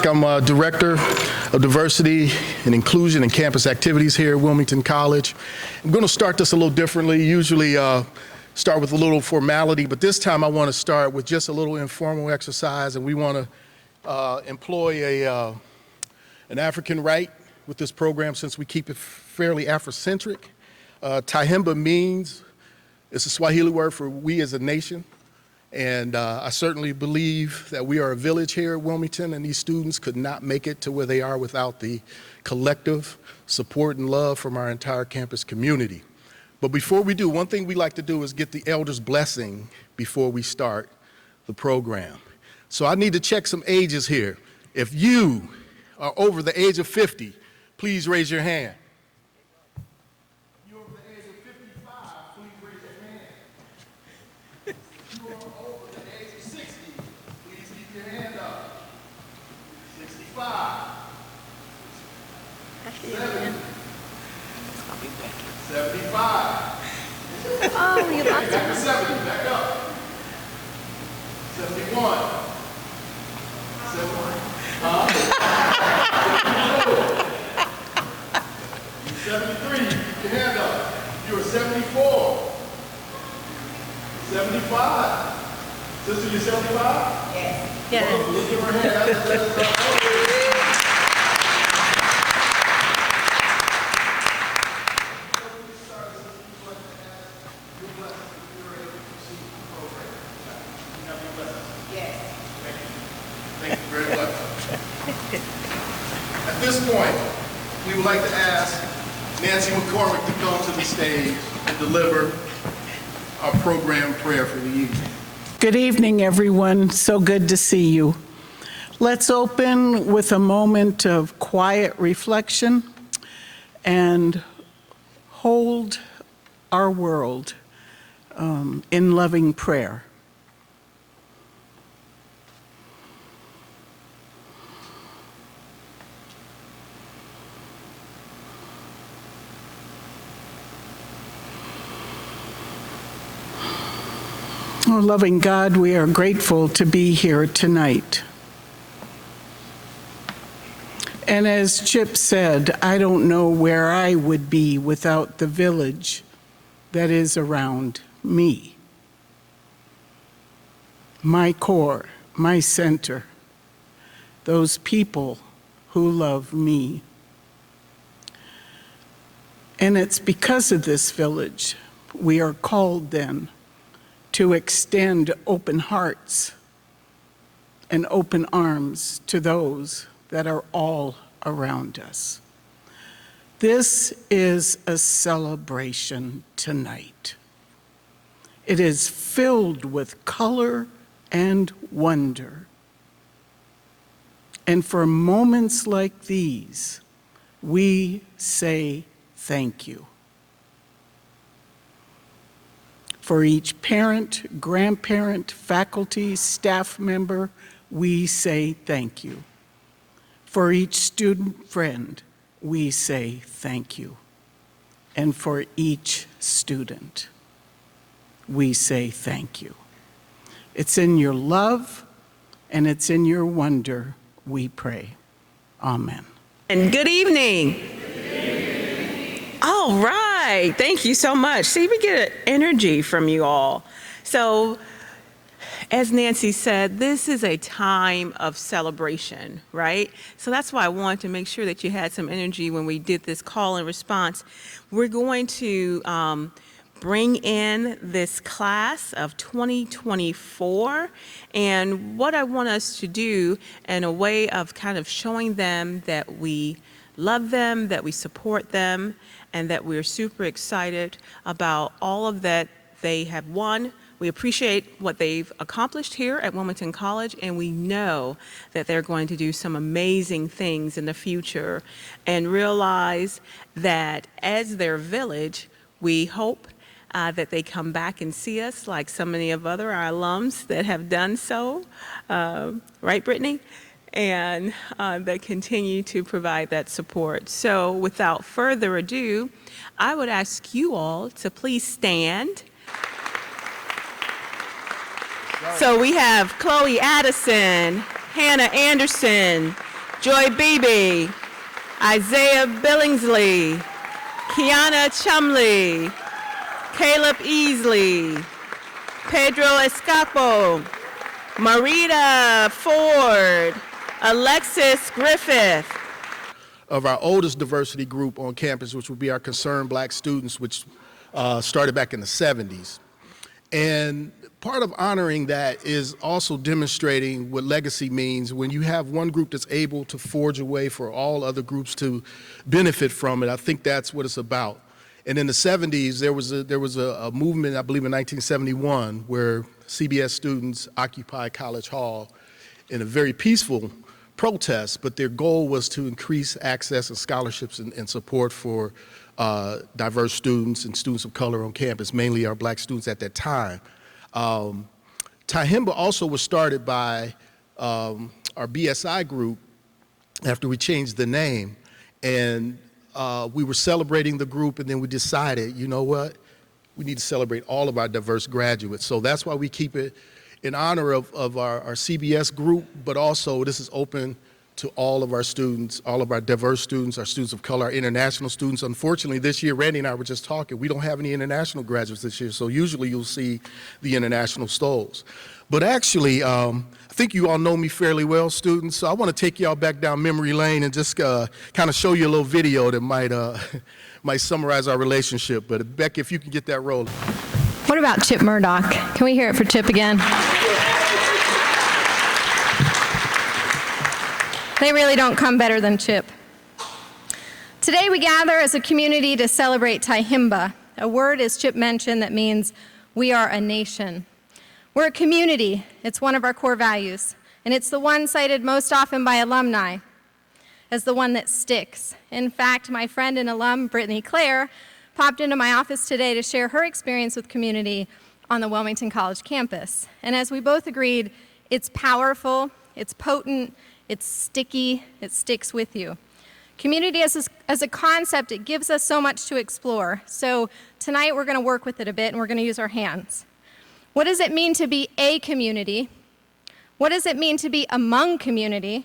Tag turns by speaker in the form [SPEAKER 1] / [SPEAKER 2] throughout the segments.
[SPEAKER 1] I'm Director of Diversity and Inclusion and Campus Activities here at Wilmington College. I'm going to start this a little differently. Usually start with a little formality, but this time I want to start with just a little informal exercise, and we want to employ an African rite with this program since we keep it fairly Afrocentric. Tyhimba means, it's a Swahili word for we as a nation. And I certainly believe that we are a village here at Wilmington, and these students could not make it to where they are without the collective support and love from our entire campus community. But before we do, one thing we like to do is get the elders' blessing before we start the program. So I need to check some ages here. If you are over the age of 50, please raise your hand.
[SPEAKER 2] Oh, you lost
[SPEAKER 1] back to 70, back up. 71. 73, keep your hand up. You're 74. 75. Sister, you're 75?
[SPEAKER 2] Yes. Yes.
[SPEAKER 1] Well, look at her hand. At this point, we would like to ask Nancy McCormick to come to the stage and deliver our program prayer for the evening.
[SPEAKER 3] Good evening, everyone. So good to see you. Let's open with a moment of quiet reflection and hold our world in loving prayer. Oh, loving God, we are grateful to be here tonight. And as Chip said, I don't know where I would be without the village that is around me. My core, my center, those people who love me. And it's because of this village we are called then to extend open hearts and open arms to those that are all around us. This is a celebration tonight. It is filled with color and wonder. And for moments like these, we say thank you. For each parent, grandparent, faculty, staff member, we say thank you. For each student friend, we say thank you. And for each student, we say thank you. It's in your love and it's in your wonder we pray. Amen.
[SPEAKER 2] And good evening. All right. Thank you so much. See, we get energy from you all. So, as Nancy said, this is a time of celebration, right? So that's why I wanted to make sure that you had some energy when we did this call and response. We're going to bring in this class of 2024, and what I want us to do in a way of kind of showing them that we love them, that we support them, and that we're super excited about all of that they have won. We appreciate what they've accomplished here at Wilmington College, and we know that they're going to do some amazing things in the future, and realize that as their village, we hope that they come back and see us like so many of our alums that have done so, right, Brittany? And that continue to provide that support. So without further ado, I would ask you all to please stand. So we have Chloe Addison, Hannah Anderson, Joy Beebe, Isaiah Billingsley, Kiana Chumley, Caleb Easley, Pedro Escapo, Marita Ford, Alexis Griffith.
[SPEAKER 1] Of our oldest diversity group on campus, which would be our Concerned Black Students, which started back in the 70s. And part of honoring that is also demonstrating what legacy means when you have one group that's able to forge a way for all other groups to benefit from it. I think that's what it's about. And in the 70s, there was a movement, I believe in 1971, where CBS students occupied College Hall in a very peaceful protest, but their goal was to increase access and scholarships and support for diverse students and students of color on campus, mainly our black students at that time. Tyhimba also was started by our BSI group after we changed the name, and we were celebrating the group, and then we decided, you know what, we need to celebrate all of our diverse graduates. So that's why we keep it in honor of our CBS group, but also this is open to all of our students, all of our diverse students, our students of color, our international students. Unfortunately, this year, Randy and I were just talking, we don't have any international graduates this year, so usually you'll see the international stoles. But actually, I think you all know me fairly well, students, so I want to take y'all back down memory lane and just kind of show you a little video that might summarize our relationship. But Becky, if you can get that rolling.
[SPEAKER 4] What about Chip Murdoch? Can we hear it for Chip again? They really don't come better than Chip. Today we gather as a community to celebrate Tyhimba, a word, as Chip mentioned, that means we are a nation. We're a community. It's one of our core values, and it's the one cited most often by alumni as the one that sticks. In fact, my friend and alum, Brittany Clare, popped into my office today to share her experience with community on the Wilmington College campus. And as we both agreed, it's powerful, it's potent, it's sticky, it sticks with you. Community as a concept, it gives us so much to explore. So tonight we're going to work with it a bit, and we're going to use our hands. What does it mean to be a community? What does it mean to be among community?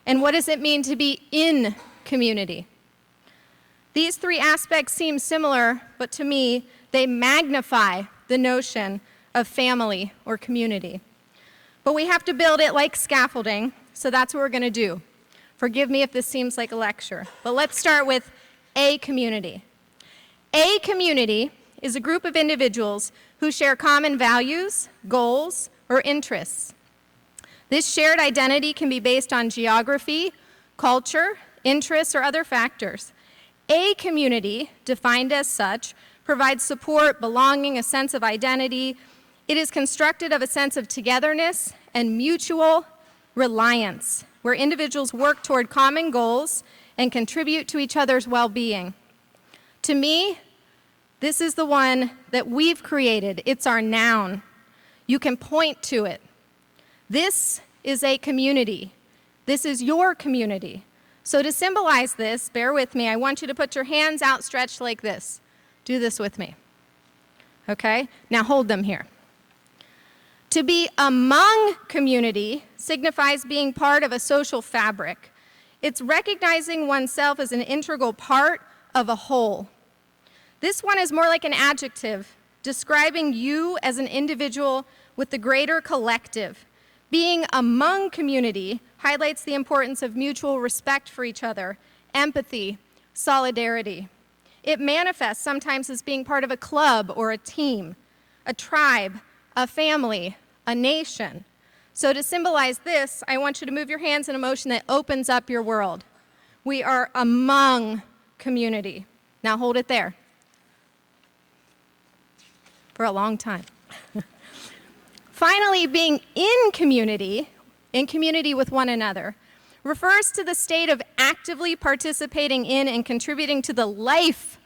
[SPEAKER 4] And what does it mean to be in community? These three aspects seem similar, but to me, they magnify the notion of family or community. But we have to build it like scaffolding, so that's what we're going to do. Forgive me if this seems like a lecture, but let's start with a community. A community is a group of individuals who share common values, goals, or interests. This shared identity can be based on geography, culture, interests, or other factors. A community, defined as such, provides support, belonging, a sense of identity. It is constructed of a sense of togetherness and mutual reliance, where individuals work toward common goals and contribute to each other's well-being. To me, this is the one that we've created. It's our noun. You can point to it. This is a community. This is your community. So to symbolize this, bear with me, I want you to put your hands outstretched like this. Do this with me. Okay? Now hold them here. To be among community signifies being part of a social fabric. It's recognizing oneself as an integral part of a whole. This one is more like an adjective, describing you as an individual with the greater collective. Being among community highlights the importance of mutual respect for each other, empathy, solidarity. It manifests sometimes as being part of a club or a team, a tribe, a family, a nation. So to symbolize this, I want you to move your hands in a motion that opens up your world. We are among community. Now hold it there for a long time. Finally, being in community with one another, refers to the state of actively participating in and contributing to the life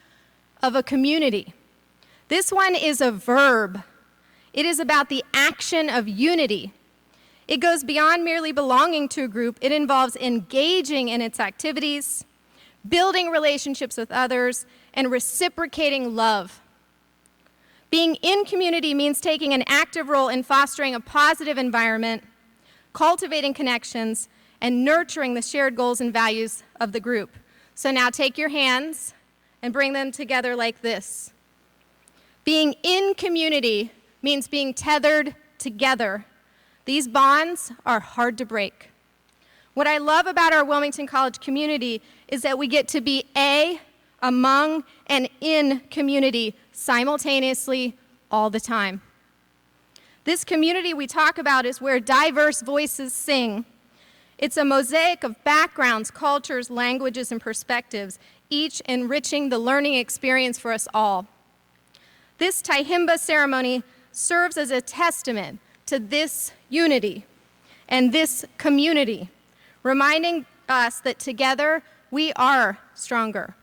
[SPEAKER 4] of a community. This one is a verb. It is about the action of unity. It goes beyond merely belonging to a group. It involves engaging in its activities, building relationships with others, and reciprocating love. Being in community means taking an active role in fostering a positive environment, cultivating connections, and nurturing the shared goals and values of the group. So now take your hands and bring them together like this. Being in community means being tethered together. These bonds are hard to break. What I love about our Wilmington College community is that we get to be among, and in community simultaneously all the time. This community we talk about is where diverse voices sing. It's a mosaic of backgrounds, cultures, languages, and perspectives, each enriching the learning experience for us all. This Tyhimba ceremony serves as a testament to this unity and this community, reminding us that together we are stronger.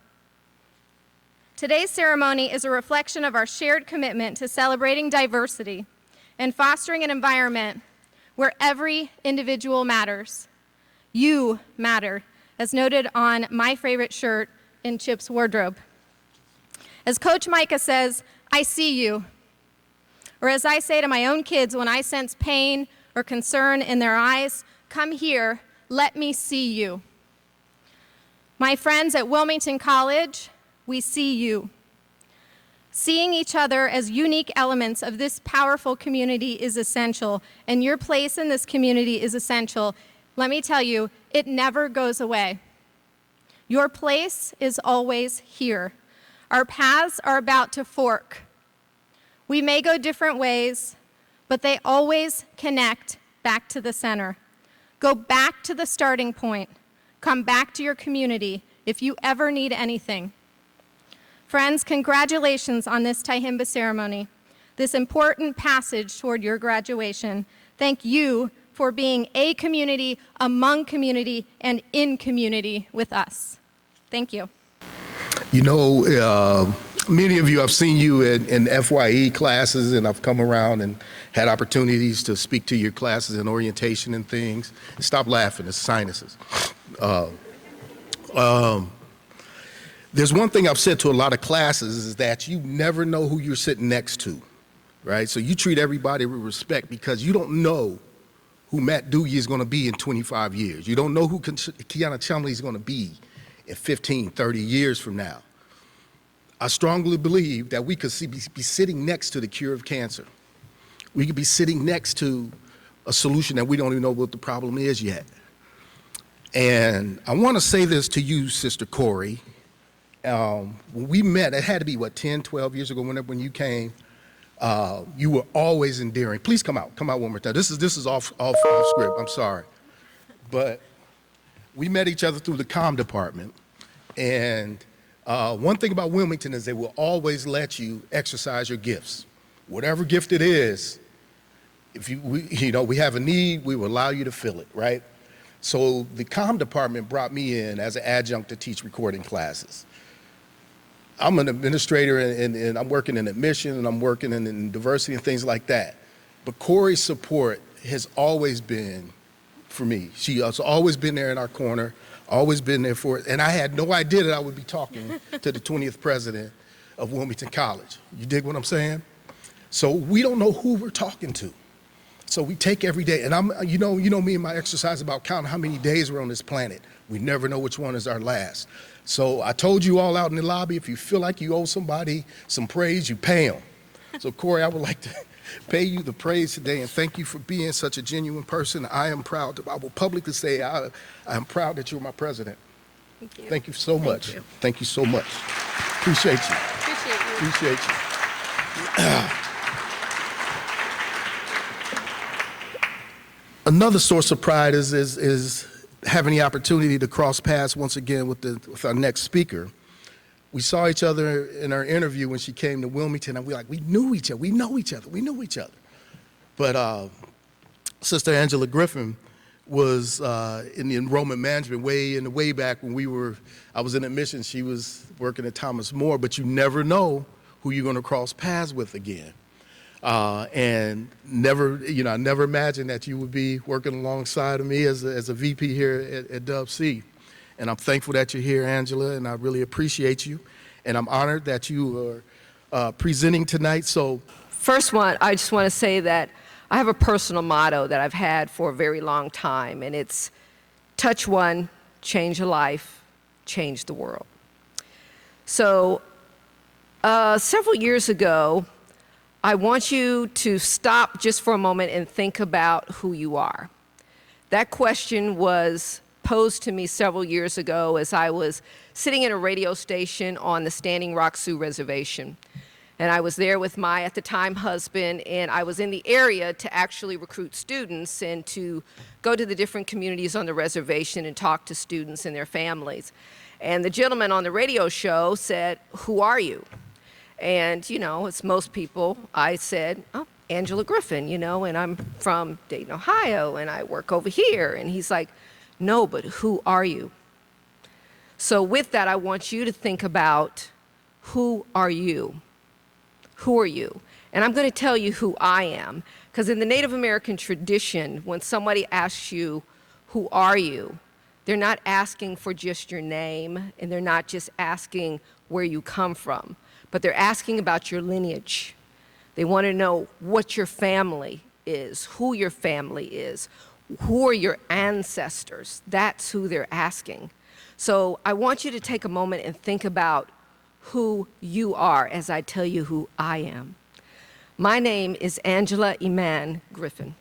[SPEAKER 4] Today's ceremony is a reflection of our shared commitment to celebrating diversity and fostering an environment where every individual matters. You matter, as noted on my favorite shirt in Chip's wardrobe. As Coach Micah says, I see you. Or as I say to my own kids when I sense pain or concern in their eyes, come here, let me see you. My friends at Wilmington College, we see you. Seeing each other as unique elements of this powerful community is essential, and your place in this community is essential. Let me tell you, it never goes away. Your place is always here. Our paths are about to fork. We may go different ways, but they always connect back to the center. Go back to the starting point. Come back to your community if you ever need anything. Friends, congratulations on this Tyhimba ceremony, this important passage toward your graduation. Thank you for being a community, among community, and in community with us. Thank you.
[SPEAKER 1] You know, many of you, I've seen you in FYE classes, and I've come around and had opportunities to speak to your classes in orientation and things. Stop laughing, it's sinuses. There's one thing I've said to a lot of classes is that you never know who you're sitting next to, right? So you treat everybody with respect because you don't know who Matt Doogie is going to be in 25 years. You don't know who Kiana Chumley is going to be in 15, 30 years from now. I strongly believe that we could be sitting next to the cure of cancer. We could be sitting next to a solution that we don't even know what the problem is yet. And I want to say this to you, Sister Corey. When we met, it had to be, 10, 12 years ago, when you came, you were always endearing. Please come out one more time. This is off script, I'm sorry. But we met each other through the comm department, and one thing about Wilmington is they will always let you exercise your gifts. Whatever gift it is, if we have a need, we will allow you to fill it, right? So the comm department brought me in as an adjunct to teach recording classes. I'm an administrator, and I'm working in admission, and I'm working in diversity and things like that. But Corey's support has always been for me. She has always been there in our corner, always been there for it. And I had no idea that I would be talking to the 20th president of Wilmington College. You dig what I'm saying? So we don't know who we're talking to. So we take every day, and you know me and my exercise about counting how many days we're on this planet. We never know which one is our last. So I told you all out in the lobby, if you feel like you owe somebody some praise, you pay them. So Corey, I would like to pay you the praise today and thank you for being such a genuine person. I am proud. I will publicly say I am proud that you're my president.
[SPEAKER 4] Thank you.
[SPEAKER 1] Thank you so much. Thank you so much. Appreciate you. Appreciate you. Another source of pride is having the opportunity to cross paths once again with our next speaker. We saw each other in our interview when she came to Wilmington, and we knew each other. We know each other. But Sister Angela Griffin was in the enrollment management way back when I was in admissions. She was working at Thomas More, but you never know who you're going to cross paths with again. And I never imagined that you would be working alongside of me as a VP here at Dub C. And I'm thankful that you're here, Angela, and I really appreciate you. And I'm honored that you are presenting tonight. So,
[SPEAKER 5] first one, I just want to say that I have a personal motto that I've had for a very long time, and it's touch one, change a life, change the world. So several years ago, I want you to stop just for a moment and think about who you are. That question was posed to me several years ago as I was sitting in a radio station on the Standing Rock Sioux Reservation. And I was there with my, at the time, husband, and I was in the area to actually recruit students and to go to the different communities on the reservation and talk to students and their families. And the gentleman on the radio show said, "Who are you?" And, you know, as most people, I said, "Oh, Angela Griffin, you know, and I'm from Dayton, Ohio, and I work over here." And he's like, "No, but who are you?" So with that, I want you to think about, who are you? Who are you? And I'm going to tell you who I am, because in the Native American tradition, when somebody asks you, who are you, they're not asking for just your name, and they're not just asking where you come from, but they're asking about your lineage. They want to know what your family is, who your family is, who are your ancestors. That's who they're asking. So I want you to take a moment and think about who you are as I tell you who I am. My name is Angela Iman Griffin,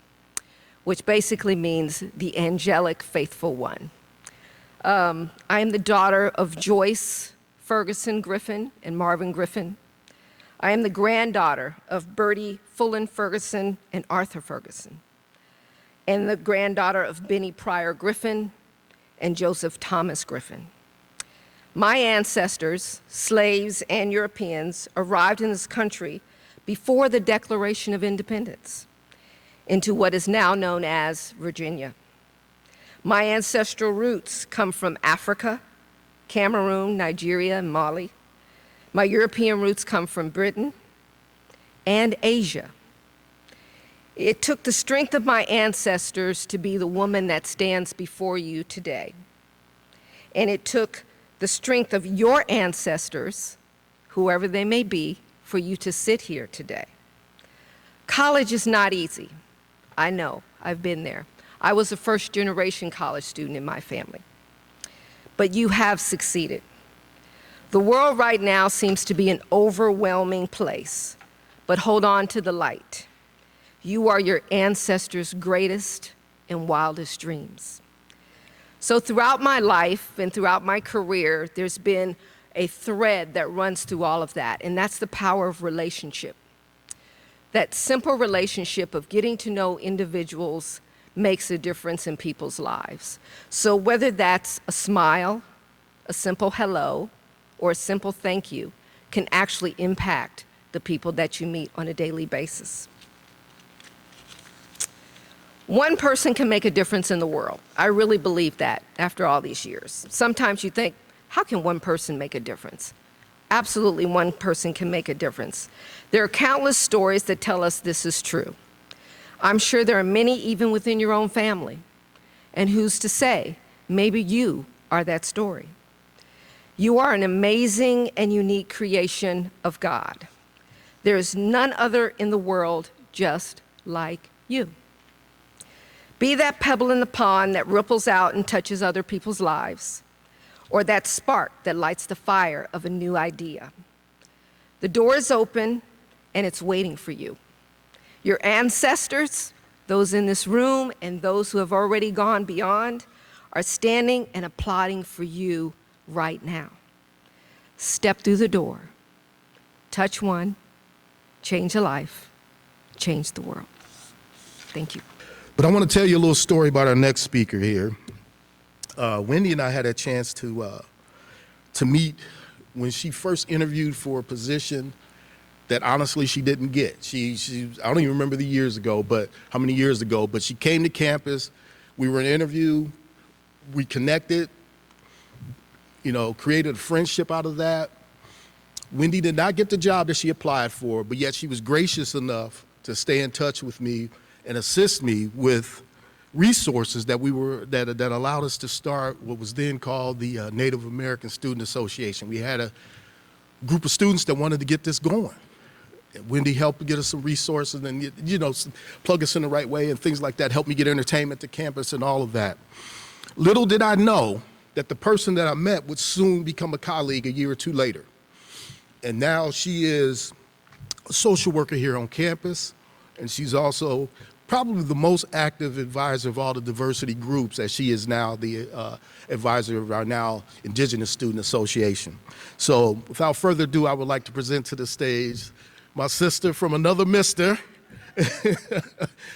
[SPEAKER 5] which basically means the angelic faithful one. I am the daughter of Joyce Ferguson Griffin and Marvin Griffin. I am the granddaughter of Bertie Fullen Ferguson and Arthur Ferguson, and the granddaughter of Benny Pryor Griffin and Joseph Thomas Griffin. My ancestors, slaves and Europeans, arrived in this country before the Declaration of Independence into what is now known as Virginia. My ancestral roots come from Africa, Cameroon, Nigeria, and Mali. My European roots come from Britain and Asia. It took the strength of my ancestors to be the woman that stands before you today. And it took the strength of your ancestors, whoever they may be, for you to sit here today. College is not easy. I know, I've been there. I was a first-generation college student in my family. But you have succeeded. The world right now seems to be an overwhelming place, but hold on to the light. You are your ancestors' greatest and wildest dreams. So throughout my life and throughout my career, there's been a thread that runs through all of that, and that's the power of relationship. That simple relationship of getting to know individuals makes a difference in people's lives. So whether that's a smile, a simple hello, or a simple thank you, can actually impact the people that you meet on a daily basis. One person can make a difference in the world. I really believe that after all these years. Sometimes you think, how can one person make a difference? Absolutely, one person can make a difference. There are countless stories that tell us this is true. I'm sure there are many even within your own family. And who's to say, maybe you are that story. You are an amazing and unique creation of God. There is none other in the world just like you. Be that pebble in the pond that ripples out and touches other people's lives, or that spark that lights the fire of a new idea. The door is open and it's waiting for you. Your ancestors, those in this room and those who have already gone beyond, are standing and applauding for you right now. Step through the door, touch one, change a life, change the world. Thank you.
[SPEAKER 1] But I want to tell you a little story about our next speaker here. Wendy and I had a chance to meet when she first interviewed for a position that honestly she didn't get. She I don't even remember the years ago, but how many years ago, but she came to campus, we were in an interview, we connected, you know, created a friendship out of that. Wendy did not get the job that she applied for, but yet she was gracious enough to stay in touch with me and assist me with resources that that allowed us to start what was then called the Native American Student Association. We had a group of students that wanted to get this going. And Wendy helped get us some resources and, you know, plug us in the right way and things like that, helped me get entertainment to campus and all of that. Little did I know that the person that I met would soon become a colleague a year or two later. And now she is a social worker here on campus, and she's also probably the most active advisor of all the diversity groups, as she is now the advisor of our now Indigenous Student Association. So without further ado, I would like to present to the stage my sister from another mister,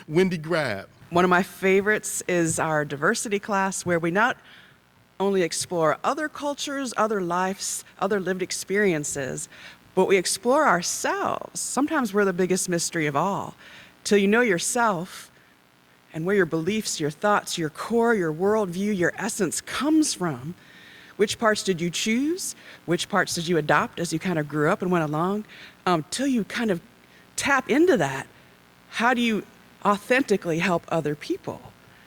[SPEAKER 1] Wendy Grab.
[SPEAKER 6] One of my favorites is our diversity class, where we not only explore other cultures, other lives, other lived experiences, but we explore ourselves. Sometimes we're the biggest mystery of all. Till you know yourself and where your beliefs, your thoughts, your core, your worldview, your essence comes from. Which parts did you choose? Which parts did you adopt as you kind of grew up and went along? Till you kind of tap into that, how do you authentically help other people?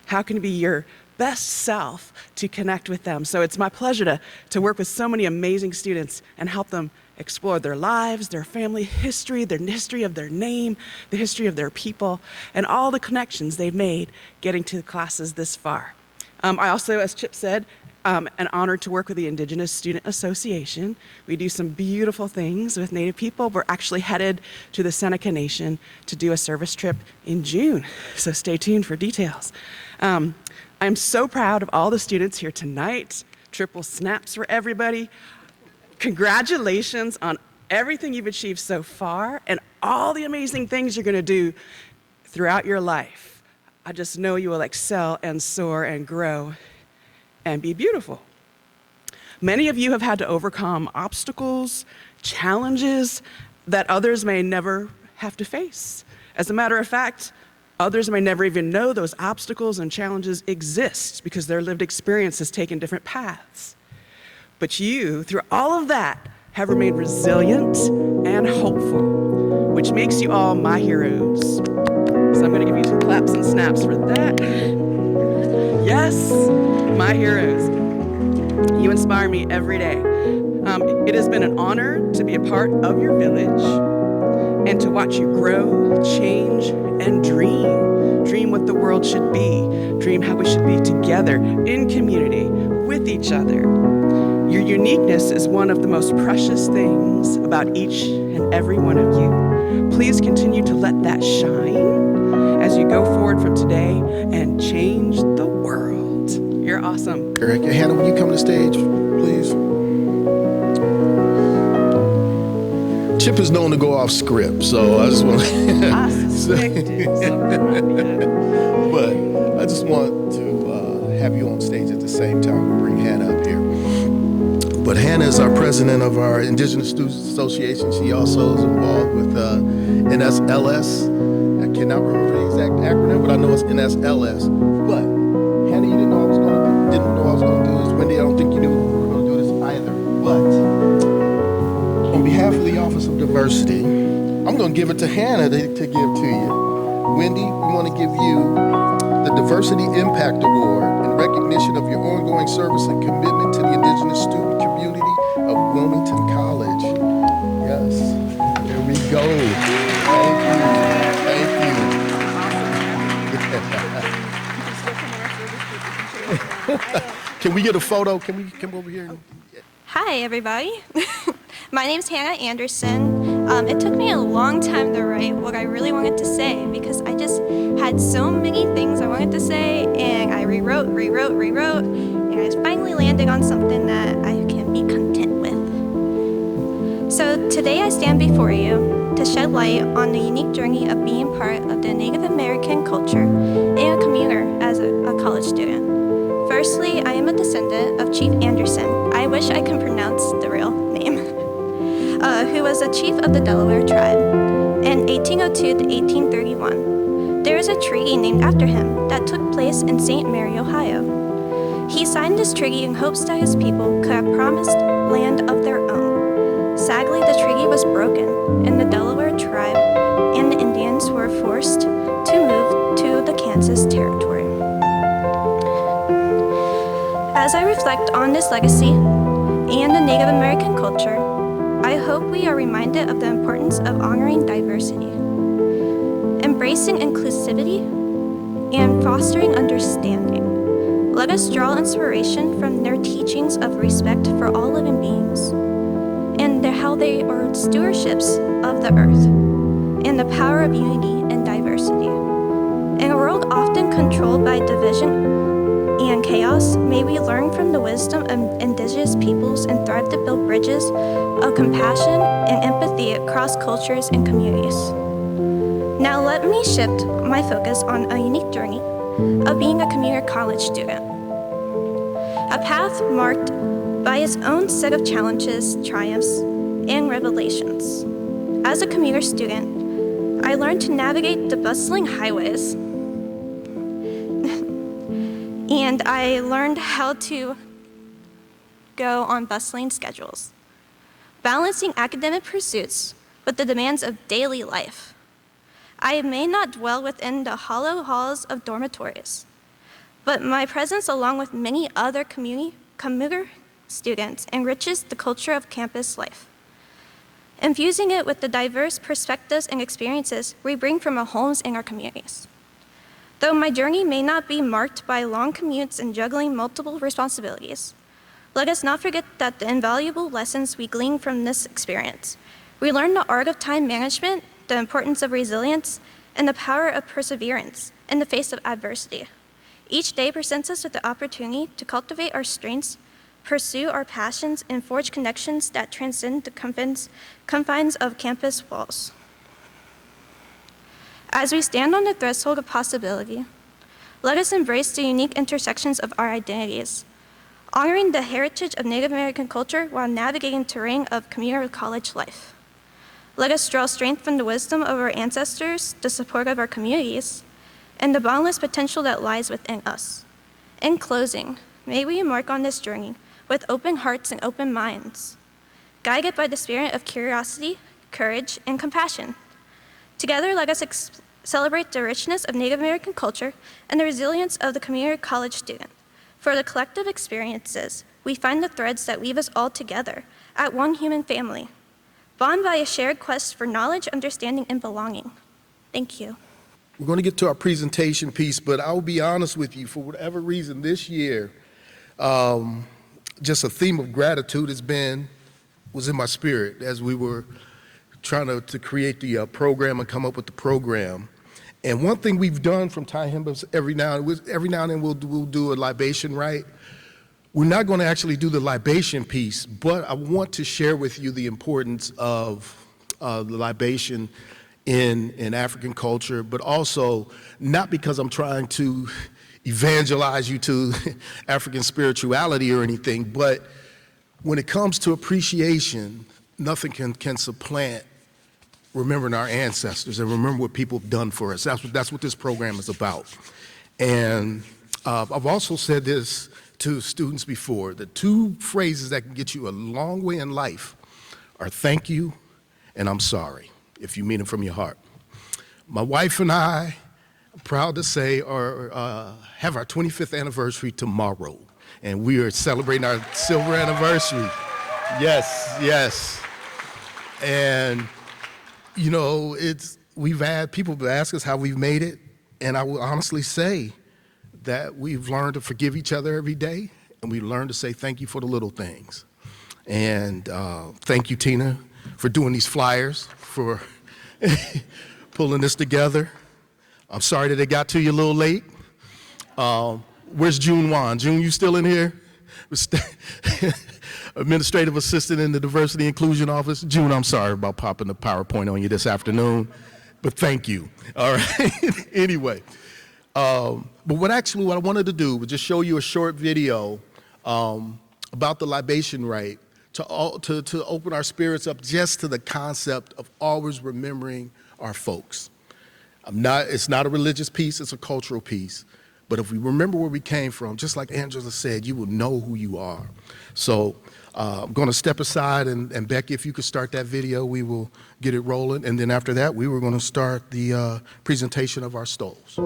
[SPEAKER 6] How can you be your best self to connect with them? So it's my pleasure to work with so many amazing students and help them explore their lives, their family history, the history of their name, the history of their people, and all the connections they've made getting to the classes this far. I also, as Chip said, am honored to work with the Indigenous Student Association. We do some beautiful things with Native people. We're actually headed to the Seneca Nation to do a service trip in June, so stay tuned for details. I'm so proud of all the students here tonight. Triple snaps for everybody. Congratulations on everything you've achieved so far and all the amazing things you're going to do throughout your life. I just know you will excel and soar and grow and be beautiful. Many of you have had to overcome obstacles, challenges that others may never have to face. As a matter of fact, others may never even know those obstacles and challenges exist because their lived experience has taken different paths. But you, through all of that, have remained resilient and hopeful, which makes you all my heroes. So I'm going to give you some claps and snaps for that. Yes, my heroes. You inspire me every day. It has been an honor to be a part of your village and to watch you grow, change, and dream. Dream what the world should be. Dream how we should be together in community with each other. Your uniqueness is one of the most precious things about each and every one of you. Please continue to let that shine as you go forward from today and change the world. You're awesome.
[SPEAKER 1] Eric, Hannah, will you come to the stage, please? Chip is known to go off script, so I just want to...
[SPEAKER 6] I suspected something.
[SPEAKER 1] But I just want to have you on stage at the same time. We'll bring Hannah up here. But Hannah is our president of our Indigenous Students Association. She also is involved with NSLS. I cannot remember the exact acronym, but I know it's NSLS. But Hannah, you didn't know I was going to do this. Wendy, I don't think you knew we were going to do this either. But on behalf of the Office of Diversity, I'm going to give it to Hannah to give to you. Wendy, we want to give you the Diversity Impact Award in recognition of your ongoing service and commitment to the Indigenous student community of Wilmington College. Yes, there we go. Thank you. Can we get a photo? Can we come over here?
[SPEAKER 7] Hi, everybody. My name's Hannah Anderson. It took me a long time to write what I really wanted to say because I just had so many things I wanted to say, and I rewrote, and I finally landed on something that I can be content with. So today I stand before you to shed light on the unique journey of being part of the Native American culture and a commuter as a college student. Firstly, I am a descendant of Chief Anderson. I wish I could pronounce the real name. Who was a chief of the Delaware tribe. In 1802 to 1831, there is a treaty named after him that took place in St. Mary, Ohio. He signed this treaty in hopes that his people could have promised land of their own. Sadly, the treaty was broken, and the Delaware tribe and the Indians were forced to move to the Kansas Territory. As I reflect on this legacy and the Native American culture, I hope we are reminded of the importance of honoring diversity, embracing inclusivity, and fostering understanding. Let us draw inspiration from their teachings of respect for all living beings and how they are stewardships of the earth and the power of unity and diversity. In a world often controlled by division and chaos, may we learn from the wisdom of indigenous peoples and thrive to build bridges of compassion and empathy across cultures and communities. Now let me shift my focus on a unique journey of being a community college student. A path marked by its own set of challenges, triumphs, and revelations. As a commuter student, I learned to navigate the bustling highways, and I learned how to go on bustling schedules, balancing academic pursuits with the demands of daily life. I may not dwell within the hollow halls of dormitories, but my presence along with many other commuter students enriches the culture of campus life, infusing it with the diverse perspectives and experiences we bring from our homes and our communities. Though my journey may not be marked by long commutes and juggling multiple responsibilities, let us not forget that the invaluable lessons we glean from this experience. We learn the art of time management, the importance of resilience, and the power of perseverance in the face of adversity. Each day presents us with the opportunity to cultivate our strengths, pursue our passions, and forge connections that transcend the confines of campus walls. As we stand on the threshold of possibility, let us embrace the unique intersections of our identities, honoring the heritage of Native American culture while navigating terrain of community college life. Let us draw strength from the wisdom of our ancestors, the support of our communities, and the boundless potential that lies within us. In closing, may we embark on this journey with open hearts and open minds, guided by the spirit of curiosity, courage, and compassion. Together, let us celebrate the richness of Native American culture and the resilience of the community college student. For the collective experiences, we find the threads that weave us all together at one human family, bond by a shared quest for knowledge, understanding, and belonging. Thank you.
[SPEAKER 1] We're going to get to our presentation piece, but I'll be honest with you, for whatever reason this year, just a theme of gratitude was in my spirit as we were trying to create the program and come up with the program. And one thing we've done from Tyhimba every now and then we'll do a libation, right? We're not going to actually do the libation piece, but I want to share with you the importance of the libation in African culture, but also not because I'm trying to evangelize you to African spirituality or anything, but when it comes to appreciation, nothing can supplant remembering our ancestors and remember what people have done for us. That's what this program is about. And I've also said this to students before. The two phrases that can get you a long way in life are thank you and I'm sorry, if you mean it from your heart. My wife and I, I'm proud to say, have our 25th anniversary tomorrow. And we are celebrating our silver anniversary. Yes, yes. And you know, we've had people ask us how we've made it, and I will honestly say that we've learned to forgive each other every day, and we learned to say thank you for the little things. And thank you, Tina, for doing these flyers, for pulling this together. I'm sorry that it got to you a little late. Where's June Wan? June, you still in here? Administrative assistant in the diversity inclusion office. June, I'm sorry about popping the PowerPoint on you this afternoon, but thank you. All right. Anyway, but what I wanted to do was just show you a short video about the libation rite to open our spirits up just to the concept of always remembering our folks. It's not a religious piece, it's a cultural piece. But if we remember where we came from, just like Angela said, you will know who you are. So I'm going to step aside, and Becky, if you could start that video, we will get it rolling. And then after that, we were going to start the presentation of our stoles.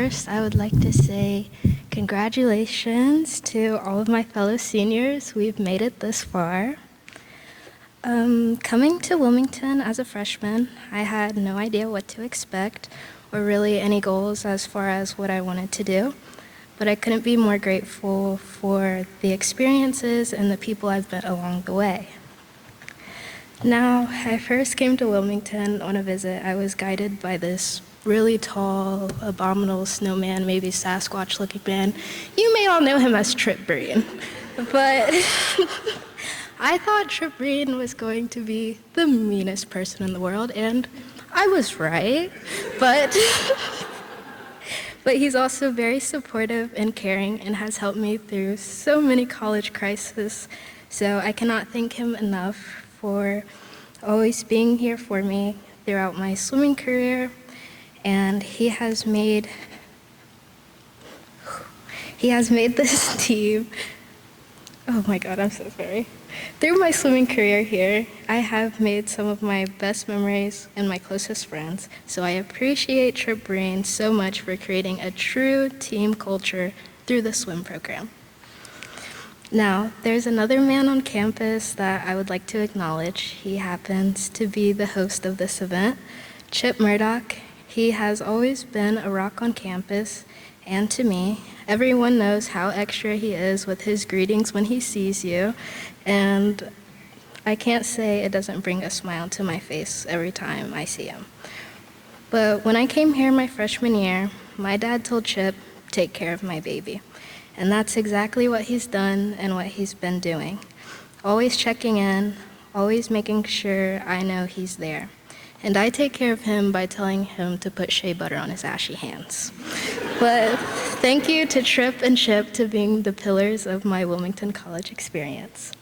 [SPEAKER 8] First, I would like to say congratulations to all of my fellow seniors. We've made it this far. Coming to Wilmington as a freshman, I had no idea what to expect or really any goals as far as what I wanted to do, but I couldn't be more grateful for the experiences and the people I've met along the way. Now, I first came to Wilmington on a visit. I was guided by this really tall, abominable snowman, maybe Sasquatch-looking man. You may all know him as Trip Breen, but I thought Trip Breen was going to be the meanest person in the world, and I was right, but he's also very supportive and caring and has helped me through so many college crises, so I cannot thank him enough for always being here for me throughout my swimming career, and he has made this team. Oh my God, I'm so sorry. Through my swimming career here, I have made some of my best memories and my closest friends, so I appreciate Trip Breen so much for creating a true team culture through the swim program. Now, there's another man on campus that I would like to acknowledge. He happens to be the host of this event, Chip Murdoch. He has always been a rock on campus, and to me, everyone knows how extra he is with his greetings when he sees you, and I can't say it doesn't bring a smile to my face every time I see him. But when I came here my freshman year, my dad told Chip, take care of my baby. And that's exactly what he's done and what he's been doing. Always checking in, always making sure I know he's there. And I take care of him by telling him to put shea butter on his ashy hands. But thank you to Trip and Chip to being the pillars of my Wilmington College experience.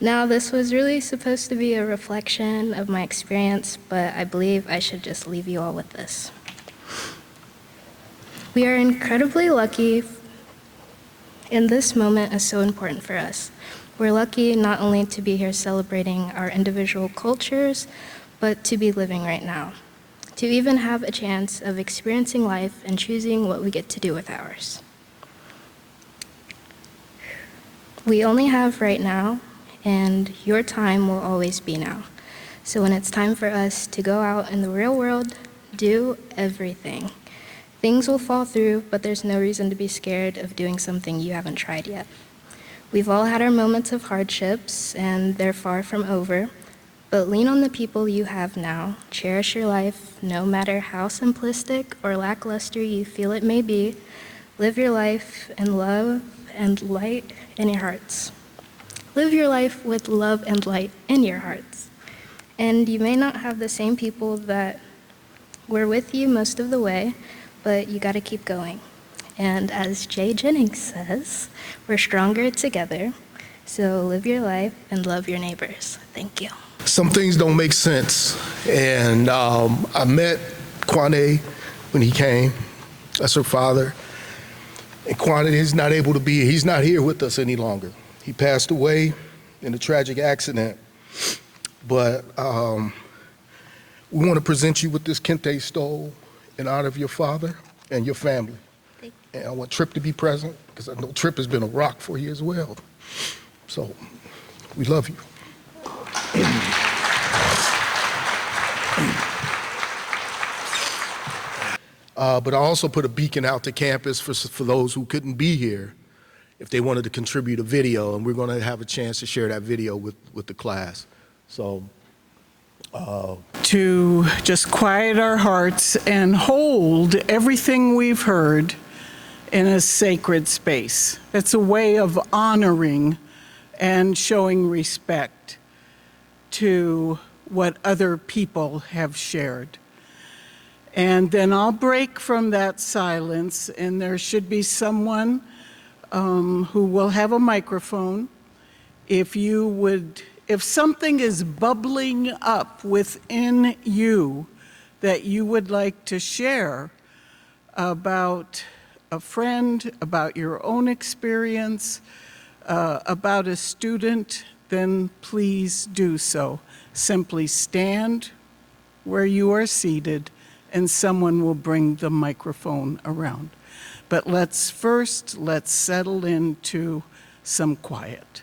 [SPEAKER 8] Now, this was really supposed to be a reflection of my experience, but I believe I should just leave you all with this. We are incredibly lucky, and this moment is so important for us. We're lucky not only to be here celebrating our individual cultures, but to be living right now, to even have a chance of experiencing life and choosing what we get to do with ours. We only have right now, and your time will always be now. So when it's time for us to go out in the real world, do everything. Things will fall through, but there's no reason to be scared of doing something you haven't tried yet. We've all had our moments of hardships, and they're far from over. But lean on the people you have now. Cherish your life, no matter how simplistic or lackluster you feel it may be. Live your life in love and light in your hearts. Live your life with love and light in your hearts. And you may not have the same people that were with you most of the way, but you gotta keep going. And as Jay Jennings says, we're stronger together. So live your life and love your neighbors. Thank you.
[SPEAKER 1] Some things don't make sense, and I met Kwane when he came. That's her father. And Kwane is not able to be, he's not here with us any longer. He passed away in a tragic accident, but we want to present you with this kente stole in honor of your father and your family. And I want Trip to be present, because I know Trip has been a rock for you as well. So, we love you. But I also put a beacon out to campus for those who couldn't be here, if they wanted to contribute a video, and we're going to have a chance to share that video with the class. So,
[SPEAKER 3] to just quiet our hearts and hold everything we've heard in a sacred space. It's a way of honoring and showing respect to what other people have shared. And then I'll break from that silence, and there should be someone who will have a microphone. If something is bubbling up within you that you would like to share about a friend, about your own experience, about a student, then please do so. Simply stand where you are seated and someone will bring the microphone around. But let's settle into some quiet.